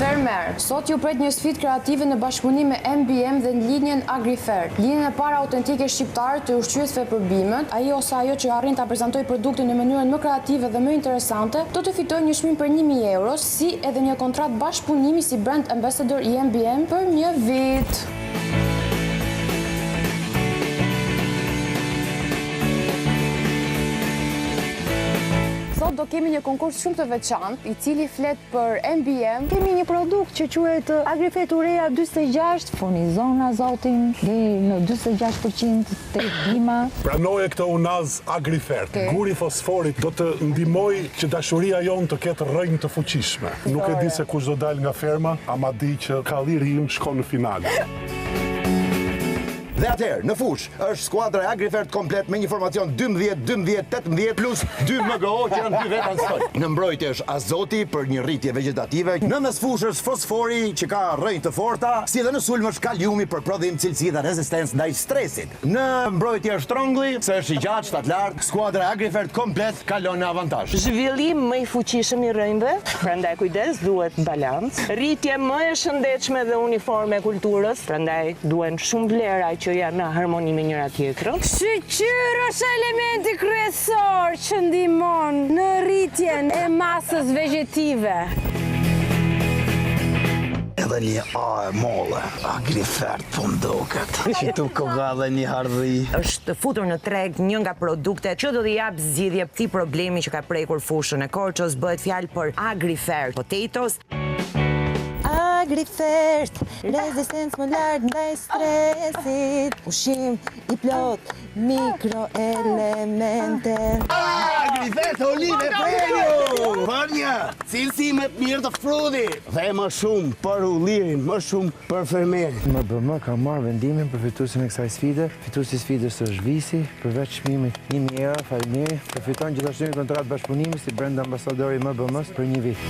Fermer, sot ju pret një sfidë kreative në bashkëpunim me MBM dhe në linjen AgriFair. Linjen e para autentike shqiptare të ushqyesve për bimët, ai ose ajo që arrin ta prezantojë produktin në mënyrën më kreative dhe më interesante, do të fitojë një çmim për 1000 euro, si edhe një kontratë bashkëpunimi si brand ambassador i MBM për një vit. Sot do kemi një konkurs shumë të veçantë, i cili flet për MBM. Kemi një produkt që quhet AgriFair Urea 46, furnizon azotin deri në 46% tek bima. Pranoje këtë unaz AgriFair. Guri fosforit do të ndihmojë që dashuria jonë të ketë rrënjë të fuqishme. Nuk e di se kush do dalë nga ferma, ama di që kalliri im shkon në finale. Dhe atëherë, në fush, është skuadra e AgriFair komplet me një formacion 12, 12, 18 plus 2 MGO që janë 2 vetë anstoj. Në mbrojtje është azoti për një rritje vegetative, në mes fushës fosfori që ka rrënjë të forta, si dhe në sulm është kaliumi për prodhim cilësi dhe rezistencë ndaj stresit. Në mbrojtje është trongulli, se është i gjatë, shtat lartë, skuadra e AgriFair komplet kalon në avantazh. Zhvillim më i fuqishëm i rrënjve, prandaj kujdes, duhet balancë. Rritje më e shëndetshme dhe uniforme e kulturës, prandaj duhen shumë vlera që janë në harmoni me njëra tjetrën. Shqyr është elementi kryesor që ndihmon në rritjen e masës vegjetive. Edhe një molle, AgriFair po mdoket. Që tu koga dhe një hardhi. Është futur në treg një nga produktet që do t'i jap zgjidhje këtij problemi që ka prekur fushën e Korçës, bëhet fjalë për AgriFair Potatoes. AgriFair, rezistencë më lartë ndaj stresit, ushqim i plot mikroelemente. AgriFair olive premium! Përnja, cilësi më të mirë të frutit. Dhe më shumë për ullirin, më shumë për fermerin. MBM ka marrë vendimin për fituesin e kësaj sfide. Fituesi i sfidës është Visi, përveç çmimit 1000 euro, faleminderit. Përfiton gjithashtu një kontratë bashkëpunimi si brand ambasador i MBM-s për një vit.